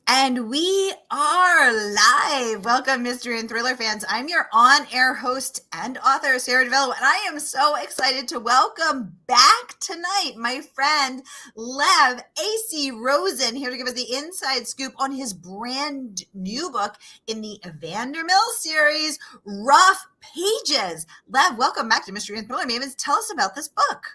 And we are live. Welcome, mystery and thriller fans. I'm your on-air host and author, Sara DiVello, and I am so excited to welcome back tonight my friend, Lev A.C. Rosen, here to give us the inside scoop on his brand new book in the Evander series, Rough Pages. Lev, welcome back to Mystery and Thriller Mavens. Tell us about this book.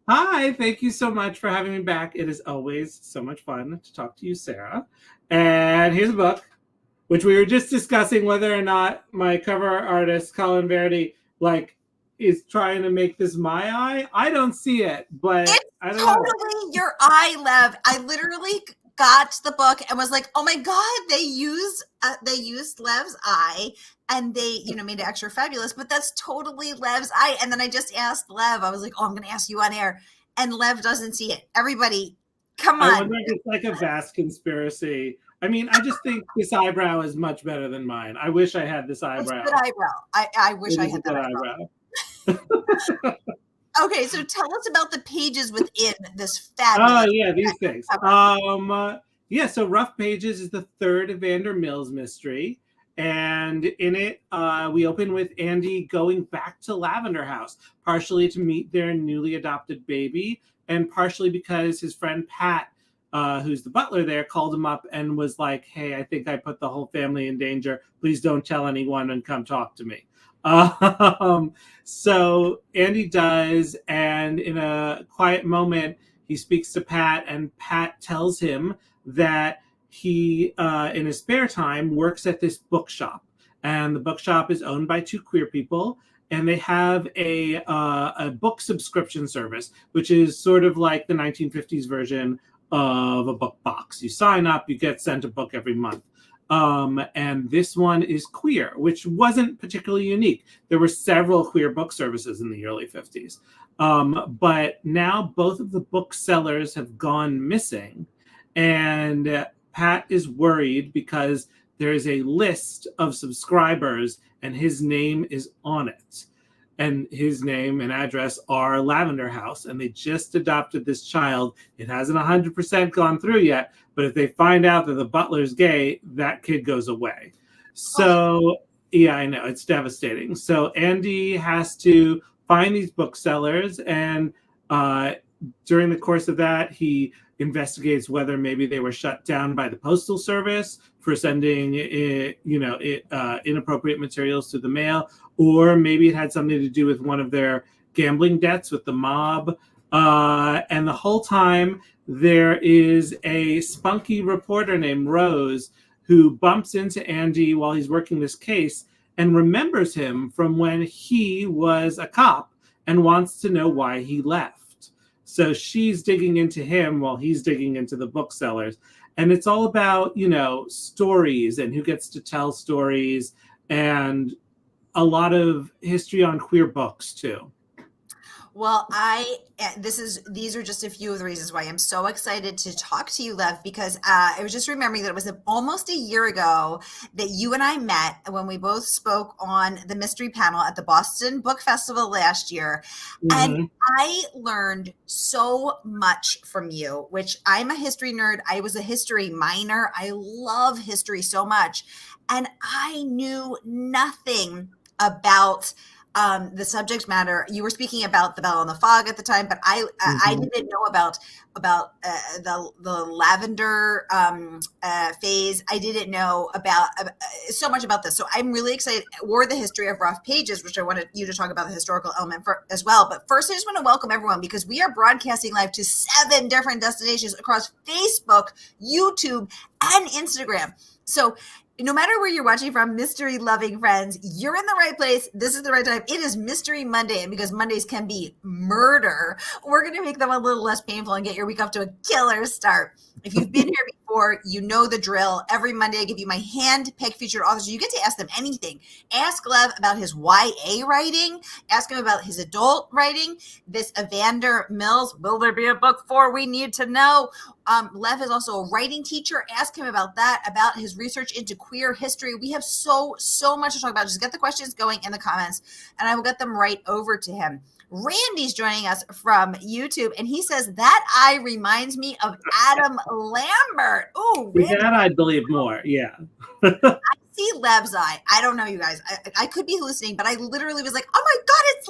Hi, thank you so much for having me back. It is always so much fun to talk to you, Sarah. And here's a book, which we were just discussing whether or not my cover artist, Colin Verity, is trying to make this my eye. I don't see it, but it's I don't totally your eye, Lev. I literally got the book and was like, oh my God, they used Lev's eye and they, made it extra fabulous, but that's totally Lev's eye. And then I just asked Lev, I was like, oh, I'm going to ask you on air. And Lev doesn't see it. Everybody, come on. I wonder if it's like a vast conspiracy. I mean, I just think this eyebrow is much better than mine. I wish I had this eyebrow. It's a good eyebrow. I wish I had that eyebrow. Okay, so tell us about the pages within this fabulous. Oh, yeah, these things. So Rough Pages is the third Evander Mills mystery. And in it, we open with Andy going back to Lavender House, partially to meet their newly adopted baby, and partially because his friend Pat, who's the butler there, called him up and was like, hey, I think I put the whole family in danger. Please don't tell anyone and come talk to me. So Andy does, and in a quiet moment, he speaks to Pat, and Pat tells him that he, in his spare time, works at this bookshop, and the bookshop is owned by two queer people, and they have a book subscription service, which is sort of like the 1950s version of a book box. You sign up, you get sent a book every month. And this one is queer, which wasn't particularly unique. There were several queer book services in the early 50s. But now both of the booksellers have gone missing, and Pat is worried because there is a list of subscribers and his name is on it. And his name and address are Lavender House, and they just adopted this child. It hasn't 100% gone through yet, but if they find out that the butler's gay, that kid goes away. So, yeah, I know, it's devastating. So Andy has to find these booksellers, and during the course of that, he investigates whether maybe they were shut down by the postal service for sending inappropriate materials to the mail, or maybe it had something to do with one of their gambling debts with the mob. And the whole time there is a spunky reporter named Rose who bumps into Andy while he's working this case and remembers him from when he was a cop and wants to know why he left. So she's digging into him while he's digging into the booksellers. And it's all about, stories and who gets to tell stories, and a lot of history on queer books too. Well, these are just a few of the reasons why I'm so excited to talk to you, Lev, because I was just remembering that it was almost a year ago that you and I met when we both spoke on the mystery panel at the Boston Book Festival last year. Mm-hmm. And I learned so much from you, which I'm a history nerd. I was a history minor. I love history so much. And I knew nothing about the subject matter. You were speaking about the Bell and the Fog at the time, but I didn't know about the lavender phase. I didn't know about so much about this. So I'm really excited, or the history of Rough Pages, which I wanted you to talk about the historical element as well. But first, I just want to welcome everyone, because we are broadcasting live to 7 different destinations across Facebook, YouTube, and Instagram. So no matter where you're watching from, mystery loving friends, you're in the right place. This is the right time. It is Mystery Monday. And because Mondays can be murder, we're going to make them a little less painful and get your week off to a killer start. If you've been here before, you know the drill. Every Monday, I give you my hand-picked featured authors. You get to ask them anything. Ask Lev about his YA writing. Ask him about his adult writing. This Evander Mills, will there be a book 4? We need to know. Lev is also a writing teacher. Ask him about that, about his research into queer history. We have so much to talk about. Just get the questions going in the comments, and I will get them right over to him. Randy's joining us from YouTube, and he says that eye reminds me of Adam Lambert. Oh, Randy. That I believe more. Yeah. I see Lev's eye. I don't know, you guys. I could be hallucinating, but I literally was like, oh my God, it's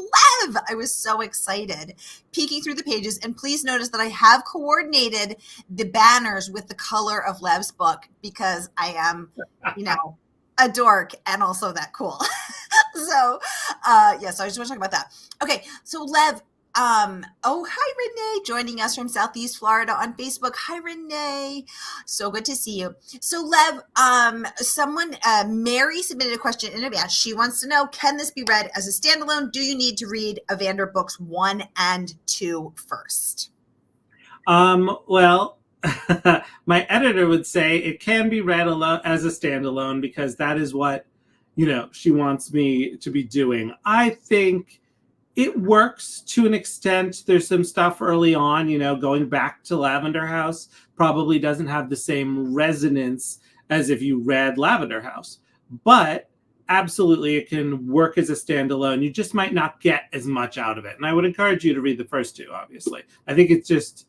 Lev. I was so excited peeking through the pages. And please notice that I have coordinated the banners with the color of Lev's book because I am, a dork and also that cool. So, so I just want to talk about that. Okay. So Lev, hi Renee, joining us from Southeast Florida on Facebook. Hi Renee, so good to see you. So Lev, Mary submitted a question in advance. She wants to know, can this be read as a standalone? Do you need to read Evander books 1 and 2 first? Well, my editor would say it can be read as a standalone because that is what, she wants me to be doing. I think it works to an extent. There's some stuff early on, going back to Lavender House probably doesn't have the same resonance as if you read Lavender House. But absolutely, it can work as a standalone. You just might not get as much out of it. And I would encourage you to read the first 2, obviously. I think it's just,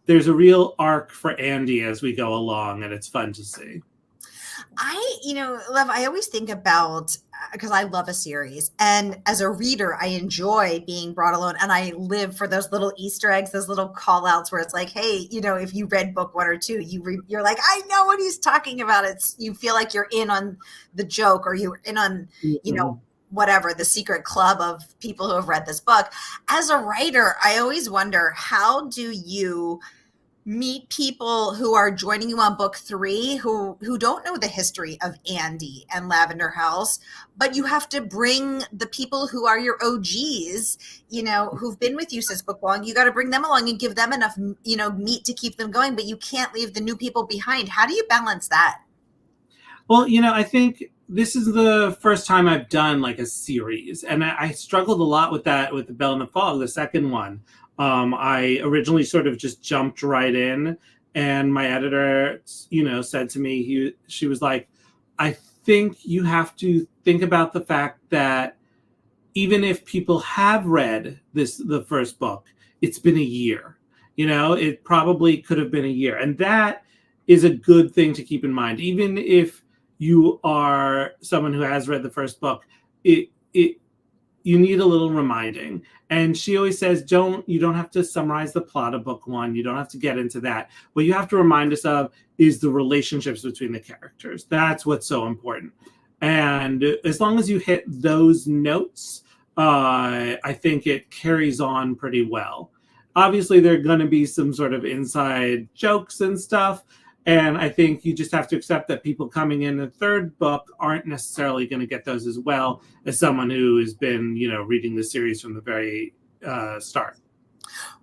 there's a real arc for Andy as we go along, and it's fun to see. Lev, I always think about, because I love a series, and as a reader, I enjoy being brought along, and I live for those little Easter eggs, those little call outs where it's like, hey, if you read book 1 or 2, you're like, I know what he's talking about. You feel like you're in on the joke, or you're in on, whatever, the secret club of people who have read this book. As a writer, I always wonder, how do you meet people who are joining you on book 3 who don't know the history of Andy and Lavender House, but you have to bring the people who are your OGs, who've been with you since book 1. You got to bring them along and give them enough, meat to keep them going, but you can't leave the new people behind. How do you balance that? Well, I think this is the first time I've done like a series, and I struggled a lot with that with The Bell and the Fog, the second one. I originally sort of just jumped right in, and my editor, said to me, she was like, I think you have to think about the fact that even if people have read the first book, it's been a year. It probably could have been a year. And that is a good thing to keep in mind. Even if you are someone who has read the first book, you need a little reminding. And she always says, you don't have to summarize the plot of book 1. You don't have to get into that. What you have to remind us of is the relationships between the characters. That's what's so important. And as long as you hit those notes, I think it carries on pretty well. Obviously, there are going to be some sort of inside jokes and stuff. And I think you just have to accept that people coming in the third book aren't necessarily going to get those as well as someone who has been, reading the series from the very start.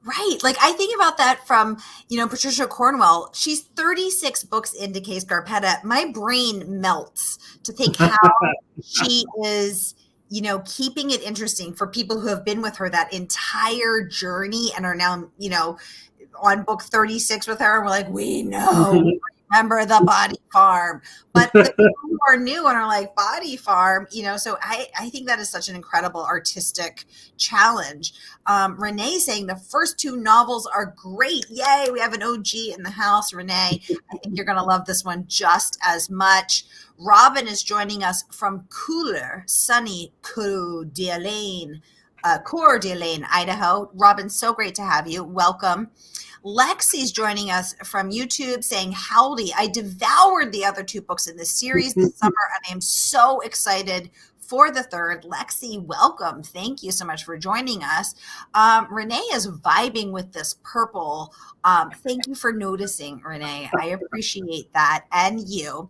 Right. Like I think about that from, Patricia Cornwell. She's 36 books into Case Scarpetta. My brain melts to think how she is, keeping it interesting for people who have been with her that entire journey and are now, on book 36 with her. And we're like, we know, remember the Body Farm. But the people who are new and are like, Body Farm, so I think that is such an incredible artistic challenge. Renee saying the first 2 novels are great. Yay, we have an OG in the house, Renee. I think you're going to love this one just as much. Robin is joining us from cooler, sunny Coeur d'Alene, Idaho. Robin, so great to have you. Welcome. Lexi's joining us from YouTube saying, howdy, I devoured the other 2 books in this series this summer, and I am so excited for the third. Lexi, welcome. Thank you so much for joining us. Renee is vibing with this purple. Thank you for noticing, Renee. I appreciate that. And you.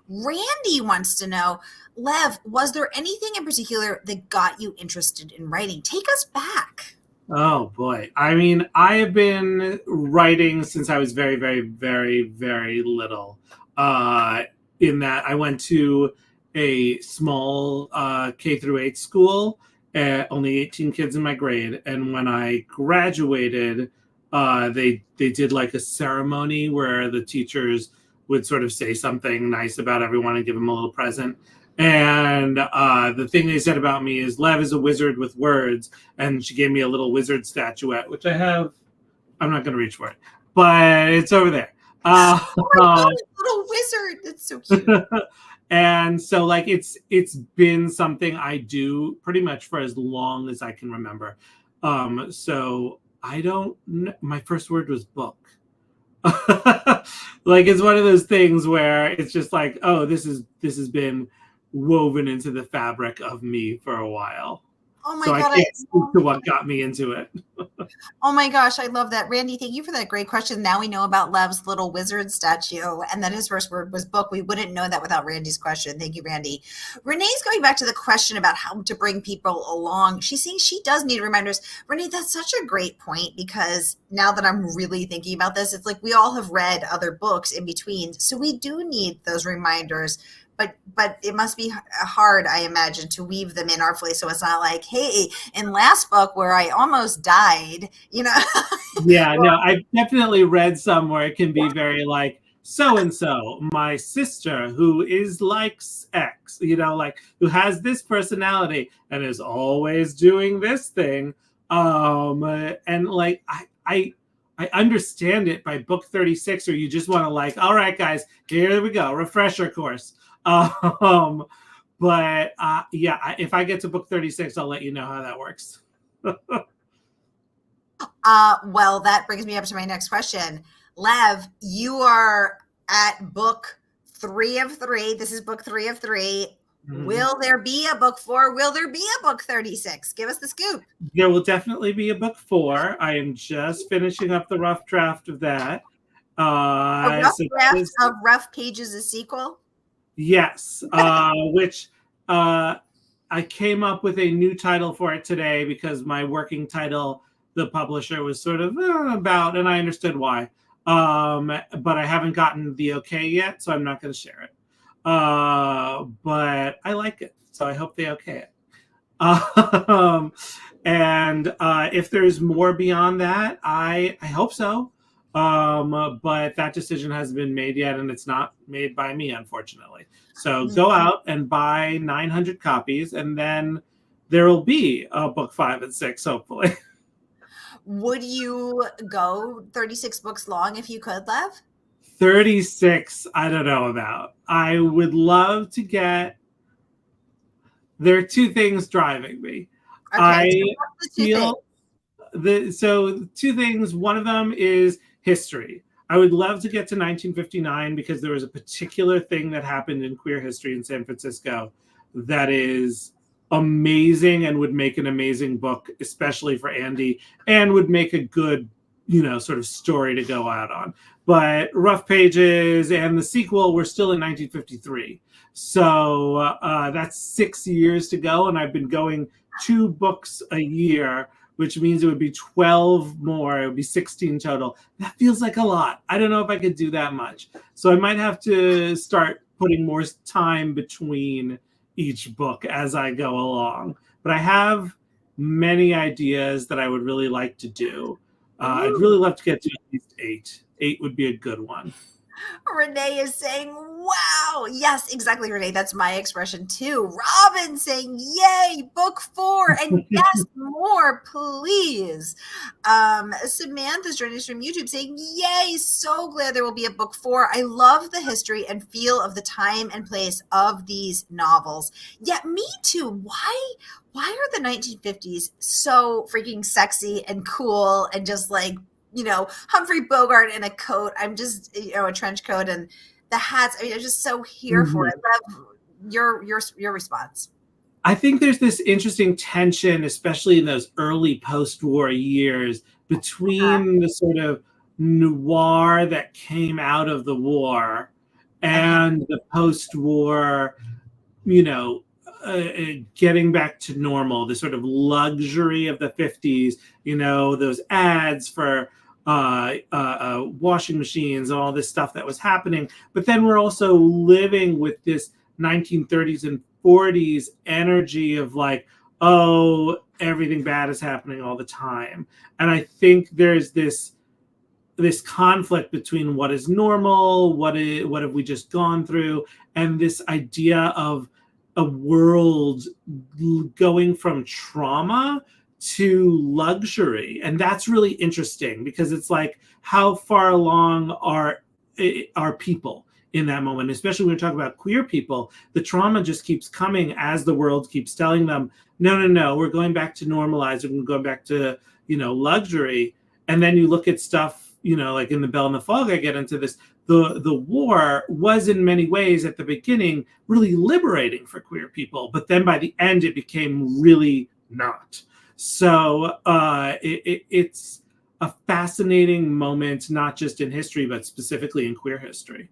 Randy wants to know, Lev, was there anything in particular that got you interested in writing? Take us back. Oh, boy. I mean, I have been writing since I was very, very, very, very little. In that I went to a small K-8 school, only 18 kids in my grade. And when I graduated, they did like a ceremony where the teachers would sort of say something nice about everyone and give them a little present. And the thing they said about me is Lev is a wizard with words, and she gave me a little wizard statuette, which I have. I'm not going to reach for it, but it's over there. Oh my God, little wizard. That's so cute. And so like it's been something I do pretty much for as long as I can remember. So I don't my first word was book. Like it's one of those things where it's just like, oh, this has been woven into the fabric of me for a while. Oh my So I God, can't speak to what got me into it. oh my gosh, I love that. Randy, thank you for that great question. Now we know about Lev's little wizard statue and that his first word was book. We wouldn't know that without Randy's question. Thank you, Randy. Renee's going back to the question about how to bring people along. She's saying she does need reminders. Renee, that's such a great point because now that I'm really thinking about this, it's like we all have read other books in between. So we do need those reminders. But it must be hard, I imagine, to weave them in artfully so it's not like, hey, in last book where I almost died, you know. Yeah, no, I definitely read somewhere it can be very like so and so, my sister who is likes X, like who has this personality and is always doing this thing. And like I understand it by book 36, or you just want to like, all right, guys, here we go, refresher course. Um, but yeah, if I get to book 36, I'll let you know how that works. Well, that brings me up to my next question. Lev, you are at book 3 of 3. This is book 3 of 3. Mm-hmm. Will there be a book 4? Will there be a book 36? Give us the scoop. There will definitely be a book 4. I am just finishing up the rough draft of that. A rough draft of Rough Pages, a sequel? Yes, which I came up with a new title for it today because my working title, the publisher was sort of about, and I understood why. But I haven't gotten the okay yet, so I'm not going to share it. But I like it, so I hope they okay it. And if there's more beyond that, I hope so. But that decision hasn't been made yet, and it's not made by me, unfortunately. So go out and buy 900 copies, and then there will be a book 5 and 6, hopefully. Would you go 36 books long if you could, Lev? 36, I don't know about. I would love to get... There are 2 things driving me. Okay, I feel... So 2 things. One of them is history. I would love to get to 1959 because there was a particular thing that happened in queer history in San Francisco that is amazing and would make an amazing book, especially for Andy, and would make a good, sort of story to go out on. But Rough Pages and the sequel were still in 1953. So that's 6 years to go, and I've been going 2 books a year, which means it would be 12 more. It would be 16 total. That feels like a lot. I don't know if I could do that much. So I might have to start putting more time between each book as I go along. But I have many ideas that I would really like to do. I'd really love to get to at least 8. 8 would be a good one. Renee is saying, wow. Yes, exactly, Renee. That's my expression too. Robin saying, yay, book 4. And yes, more, please. Samantha's joining us from YouTube saying, yay, so glad there will be a book 4. I love the history and feel of the time and place of these novels. Yeah, me too. Why are the 1950s so freaking sexy and cool and just like, Humphrey Bogart in a coat. I'm just, a trench coat and the hats. I mean, I'm just so here for it. Love your response. I think there's this interesting tension, especially in those early post-war years, between the sort of noir that came out of the war and the post-war, getting back to normal, the sort of luxury of the 50s, those ads for washing machines and all this stuff that was happening. But then we're also living with this 1930s and 40s energy of like, oh, everything bad is happening all the time. And I think there's this conflict between what is normal, what have we just gone through, and this idea of a world going from trauma to luxury. And that's really interesting because it's like, how far along are people in that moment, especially when we're talking about queer people. The trauma just keeps coming as the world keeps telling them, no, we're going back to normalize, we're going back to, luxury. And then you look at stuff, like in The Bell and the Fog, I get into this. The war was in many ways at the beginning really liberating for queer people, but then by the end it became really not. So it's a fascinating moment, not just in history, but specifically in queer history.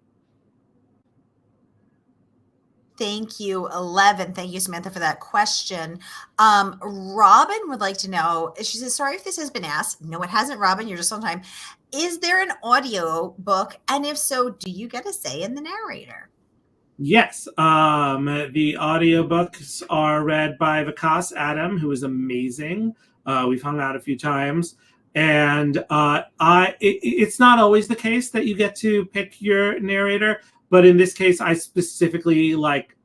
Thank you, 11. Thank you, Samantha, for that question. Robin would like to know, she says, sorry if this has been asked. No, it hasn't, Robin. You're just on time. Is there an audio book? And if so, do you get a say in the narrator? Yes. The audiobooks are read by Vikas Adam, who is amazing. We've hung out a few times. And it's not always the case that you get to pick your narrator. But in this case, I specifically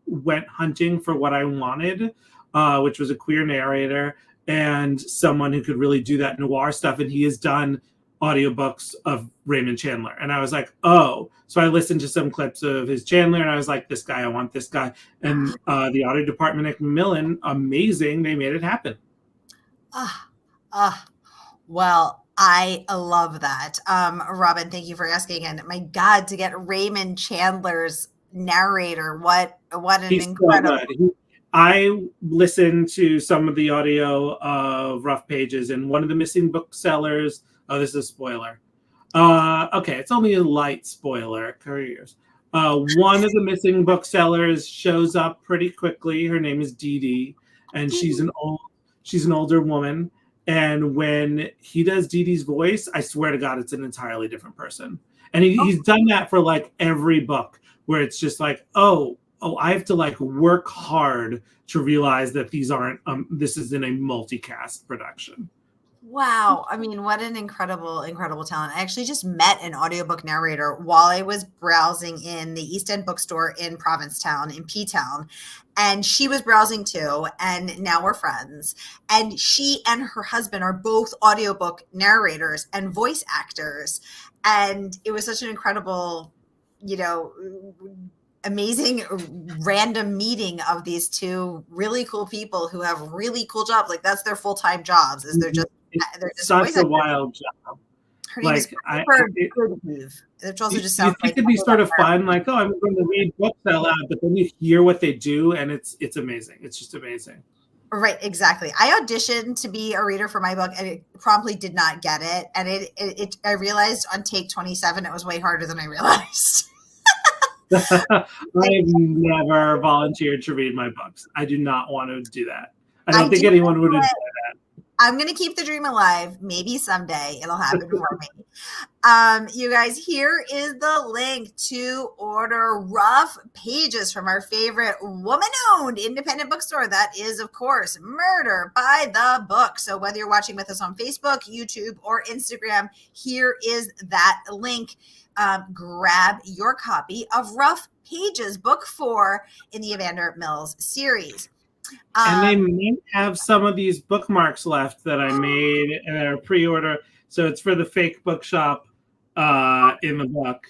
went hunting for what I wanted, which was a queer narrator and someone who could really do that noir stuff. And he has done audiobooks of Raymond Chandler. And I was like, oh. So I listened to some clips of his Chandler and I was like, this guy, I want this guy. And the audio department at Macmillan, amazing. They made it happen. Well, I love that. Robin, thank you for asking. And my God, to get Raymond Chandler's narrator, what an He's incredible. So good. I listened to some of the audio of Rough Pages, and one of the missing booksellers. Oh, this is a spoiler. Okay, it's only a light spoiler. Careers. One of the missing booksellers shows up pretty quickly. Her name is Dee Dee, and she's an older woman. And when he does Dee Dee's voice, I swear to God, it's an entirely different person. And he's done that for every book, where it's just oh, I have to work hard to realize that these aren't, this is in a multicast production. Wow. I mean, what an incredible, incredible talent. I actually just met an audiobook narrator while I was browsing in the East End bookstore in Provincetown, in P-Town. And she was browsing too. And now we're friends. And she and her husband are both audiobook narrators and voice actors. And it was such an incredible, amazing random meeting of these two really cool people who have really cool jobs. That's their full-time jobs, is they're just such a wild job. Her name is which also just sounds it could be sort of fun, I'm going to read books out loud, but then you hear what they do, and it's amazing. It's just amazing. Right, exactly. I auditioned to be a reader for my book, and it promptly did not get it. And I realized on take 27 it was way harder than I realized. I've never volunteered to read my books. I do not want to do that. I don't think anyone would enjoy that. I'm going to keep the dream alive. Maybe someday it'll happen for me. You guys, here is the link to order Rough Pages from our favorite woman-owned independent bookstore. That is, of course, Murder by the Book. So whether you're watching with us on Facebook, YouTube, or Instagram, here is that link. Grab your copy of Rough Pages, book 4 in the Evander Mills series. And they might have some of these bookmarks left that I made in a pre-order. So it's for the fake bookshop in the book.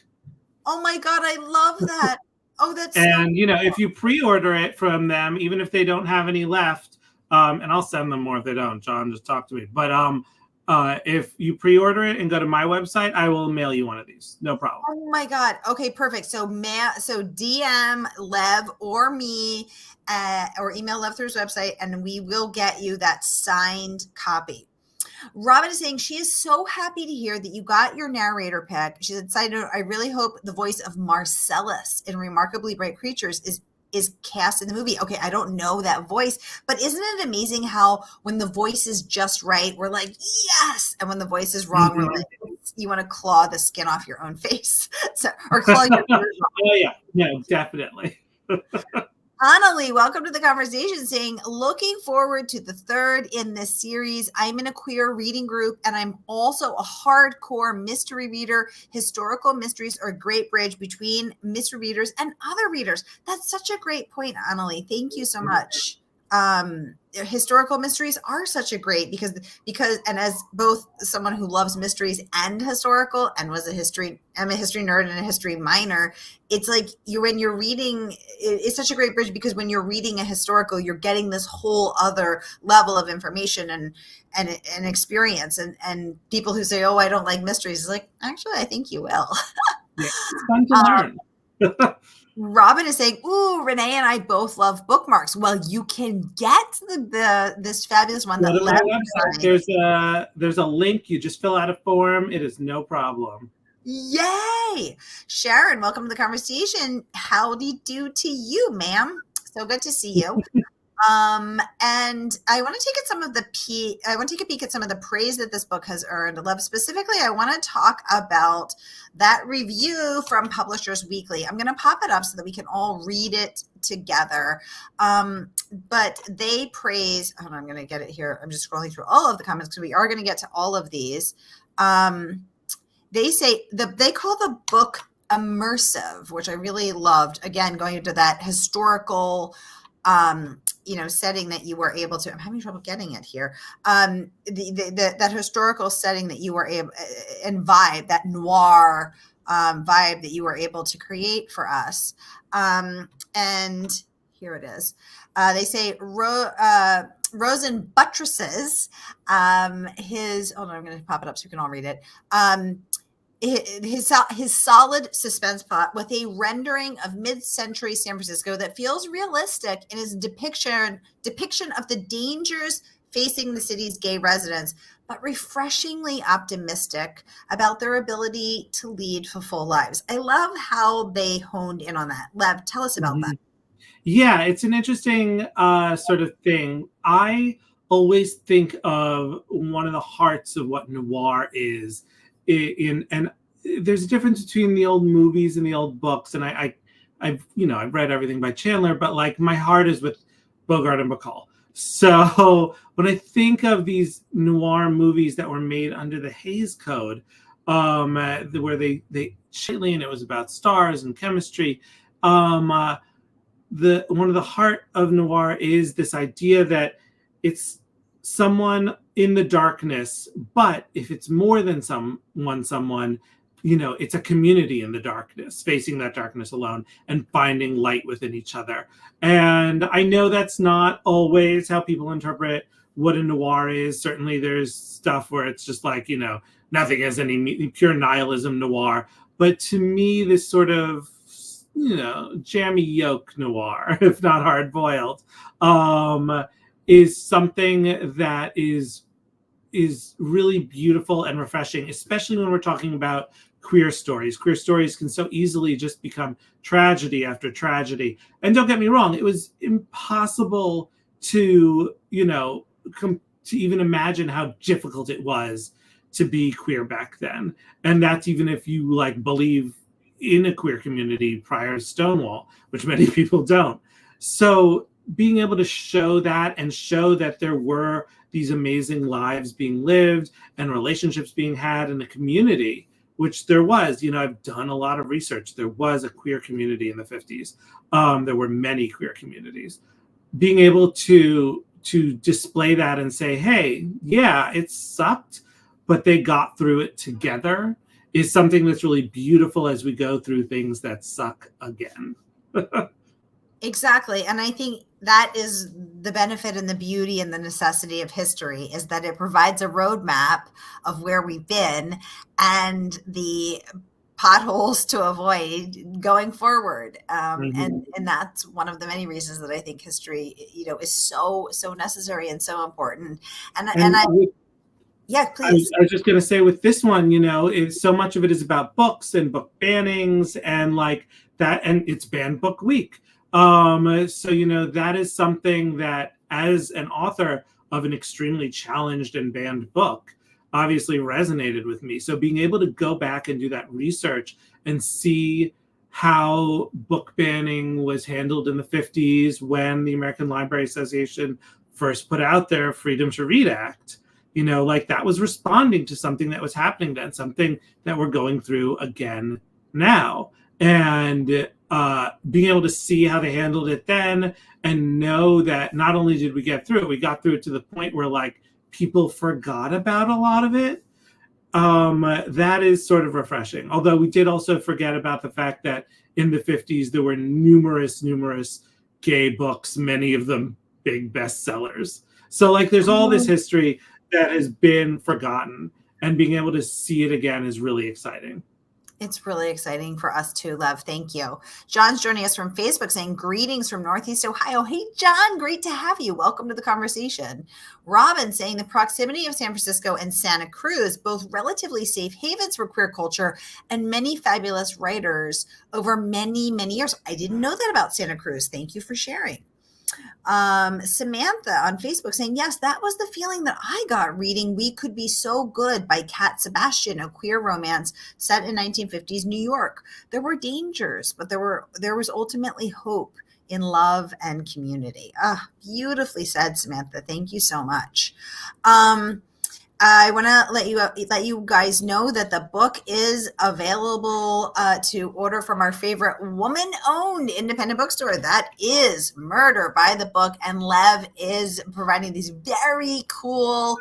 Oh my God, I love that. Oh, that's and if you pre-order it from them, even if they don't have any left, and I'll send them more if they don't. John, just talk to me. But if you pre-order it and go to my website, I will mail you one of these. No problem. Oh my God. Okay, perfect. So DM Lev or me, or email Lev through his website, and we will get you that signed copy. Robin is saying she is so happy to hear that you got your narrator pick. She's excited. I really hope the voice of Marcellus in Remarkably Bright Creatures is cast in the movie. Okay, I don't know that voice, but isn't it amazing how when the voice is just right, we're like, yes, and when the voice is wrong, we're like, you want to claw the skin off your own face, or claw your ears off. Oh yeah, definitely. Annalie, welcome to the conversation, saying, looking forward to the third in this series. I'm in a queer reading group, and I'm also a hardcore mystery reader. Historical mysteries are a great bridge between mystery readers and other readers. That's such a great point, Annalie. Thank you so much. Historical mysteries are such a great because and as both someone who loves mysteries and historical and I'm a history nerd and a history minor, it's like when you're reading, it's such a great bridge because when you're reading a historical, you're getting this whole other level of information and experience, and people who say, oh, I don't like mysteries, is like, actually, I think you will. Yeah, it's fun to learn. Robin is saying, ooh, Renee and I both love bookmarks. Well, you can get this fabulous one. Go to my website. There's a link. You just fill out a form. It is no problem. Yay! Sharon, welcome to the conversation. Howdy do to you, ma'am. So good to see you. And I want to take a peek at some of the praise that this book has earned. Love, specifically, I want to talk about that review from Publishers Weekly. I'm going to pop it up so that we can all read it together. But they praise, hold on, I'm going to get it here. I'm just scrolling through all of the comments because we are going to get to all of these. They say they call the book immersive, which I really loved. Again, going into that historical setting that you were able to, I'm having trouble getting it here. That historical setting that you were able, and vibe, that noir vibe that you were able to create for us. And here it is. They say Rosen buttresses hold on, I'm going to pop it up so you can all read it. His solid suspense plot with a rendering of mid-century San Francisco that feels realistic in its depiction of the dangers facing the city's gay residents, but refreshingly optimistic about their ability to lead fulfilled lives. I love how they honed in on that. Lev, tell us about that. Yeah, it's an interesting sort of thing. I always think of one of the hearts of what noir is. And there's a difference between the old movies and the old books, and I've read everything by Chandler, but like my heart is with Bogart and Bacall. So when I think of these noir movies that were made under the Hays Code, where they and it was about stars and chemistry, one of the heart of noir is this idea that it's someone in the darkness, but if it's more than someone, it's a community in the darkness, facing that darkness alone and finding light within each other. And I know that's not always how people interpret what a noir is. Certainly there's stuff where it's just like, nothing has any pure nihilism noir. But to me, this sort of, jammy yolk noir, if not hard boiled, is something that is really beautiful and refreshing, especially when we're talking about queer stories. Queer stories can so easily just become tragedy after tragedy. And don't get me wrong, it was impossible to, to even imagine how difficult it was to be queer back then. And that's even if you believe in a queer community prior to Stonewall, which many people don't. So being able to show that and show that there were these amazing lives being lived and relationships being had in the community, which there was, I've done a lot of research. There was a queer community in the 50s. There were many queer communities. Being able to display that and say, hey, yeah, it sucked, but they got through it together is something that's really beautiful as we go through things that suck again. Exactly. And I think that is the benefit and the beauty and the necessity of history, is that it provides a roadmap of where we've been and the potholes to avoid going forward. And that's one of the many reasons that I think history, is so necessary and so important. Yeah, please. I was just going to say with this one, so much of it is about books and book bannings and like that, and it's banned book week. So, that is something that as an author of an extremely challenged and banned book obviously resonated with me. So being able to go back and do that research and see how book banning was handled in the 50s when the American Library Association first put out their Freedom to Read Act. Like that was responding to something that was happening then, something that we're going through again now. And being able to see how they handled it then and know that not only did we get through it, we got through it to the point where like people forgot about a lot of it. That is sort of refreshing. Although we did also forget about the fact that in the 50s, there were numerous gay books, many of them big bestsellers. So like there's all this history that has been forgotten, and being able to see it again is really exciting. It's really exciting for us too, Lev. Thank you. John's joining us from Facebook saying, greetings from Northeast Ohio. Hey, John, great to have you. Welcome to the conversation. Robin saying the proximity of San Francisco and Santa Cruz, both relatively safe havens for queer culture and many fabulous writers over many, many years. I didn't know that about Santa Cruz. Thank you for sharing. Samantha on Facebook saying, yes, that was the feeling that I got reading We Could Be So Good by Cat Sebastian, a queer romance set in 1950s New York. There were dangers, but there was ultimately hope in love and community. Beautifully said, Samantha. Thank you so much. I want to let you guys know that the book is available to order from our favorite woman-owned independent bookstore. That is Murder by the Book, and Lev is providing these very cool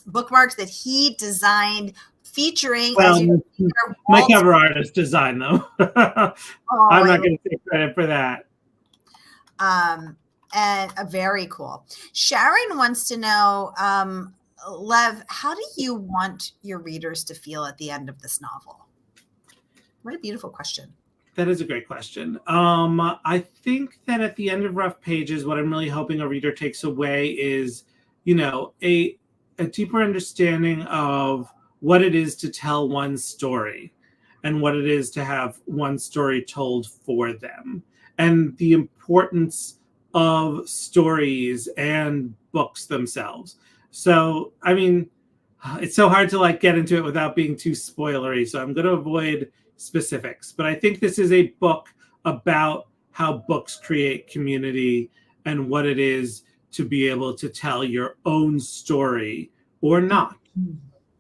bookmarks that he designed, featuring. Well, my cover artist designed them. I'm not going to take credit for that. And very cool. Sharon wants to know. Lev, how do you want your readers to feel at the end of this novel? What a beautiful question. That is a great question. I think that at the end of Rough Pages, what I'm really hoping a reader takes away is, a deeper understanding of what it is to tell one story and what it is to have one story told for them, and the importance of stories and books themselves. So, I mean, it's so hard to like get into it without being too spoilery. So I'm going to avoid specifics. But I think this is a book about how books create community and what it is to be able to tell your own story or not.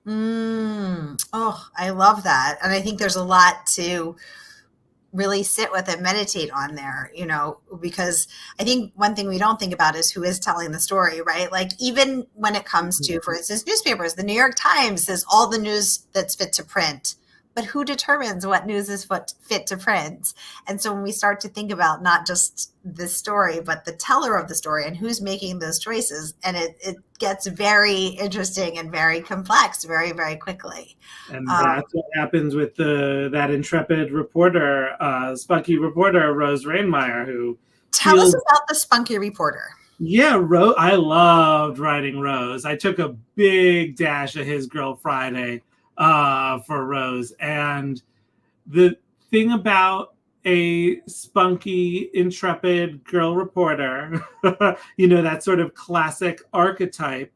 Oh, I love that. And I think there's a lot to really sit with and meditate on there, because I think one thing we don't think about is who is telling the story, right? Like even when it comes to, for instance, newspapers, the New York Times says all the news that's fit to print, but who determines what news is fit to print? And so when we start to think about not just the story, but the teller of the story and who's making those choices, and it gets very interesting and very complex very, very quickly. And that's what happens with that intrepid reporter, spunky reporter, Rose Rainmeyer, who... Tell us about the spunky reporter. Yeah, I loved writing Rose. I took a big dash of His Girl Friday for Rose. And the thing about a spunky, intrepid girl reporter, that sort of classic archetype,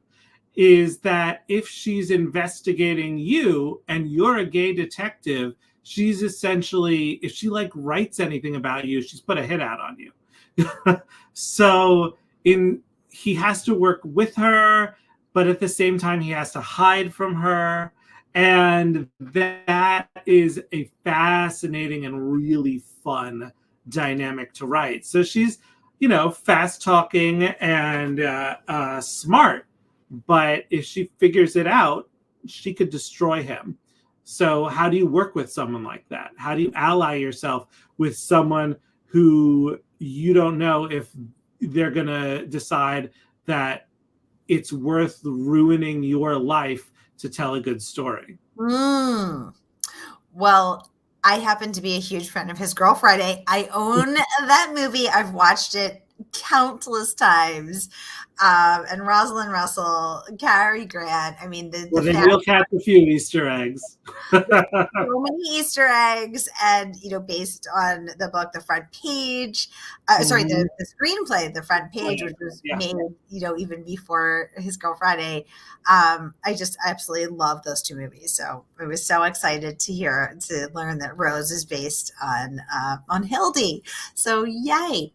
is that if she's investigating you and you're a gay detective, she's essentially, if she like writes anything about you, she's put a hit out on you. So he has to work with her, but at the same time, he has to hide from her. And that is a fascinating and really fun dynamic to write. So she's, fast talking and smart, but if she figures it out, she could destroy him. So how do you work with someone like that? How do you ally yourself with someone who you don't know if they're going to decide that it's worth ruining your life to tell a good story? Well, I happen to be a huge fan of His Girl Friday. I own that movie. I've watched it countless times. And Rosalind Russell, Cary Grant. I mean, the Well, then fact we'll catch a few Easter eggs. so many Easter eggs, and based on the book, the front page, sorry, the screenplay, the front page, which was made, even before His Girl Friday. I just absolutely love those two movies. So I was so excited to learn that Rose is based on Hildy. So yay.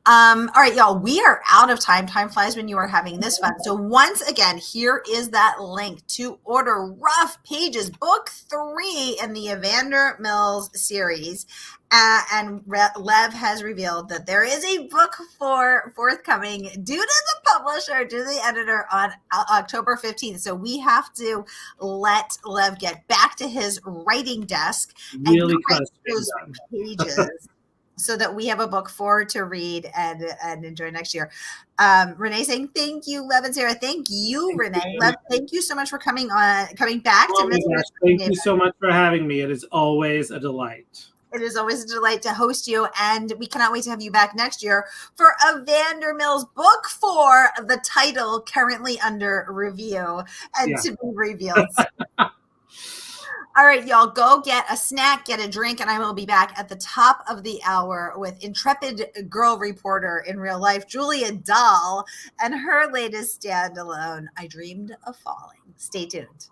All right, y'all, we are out of time. Time flies when you are having this fun. So once again, here is that link to order Rough Pages, book 3 in the Evander Mills series. And Lev has revealed that there is a book 4 forthcoming due to the publisher, due to the editor on October 15th. So we have to let Lev get back to his writing desk Really and write those pages. So that we have a book 4 to read and enjoy next year. Renee saying, thank you, Lev and Sarah. Thank you, Renee. Lev, thank you so much for coming back to visit. Thank you so much for having me. It is always a delight. It is always a delight to host you, and we cannot wait to have you back next year for Evander Mills book 4, the title currently under review and to be revealed. All right, y'all, go get a snack, get a drink, and I will be back at the top of the hour with intrepid girl reporter in real life, Julia Dahl, and her latest standalone, I Dreamed of Falling. Stay tuned.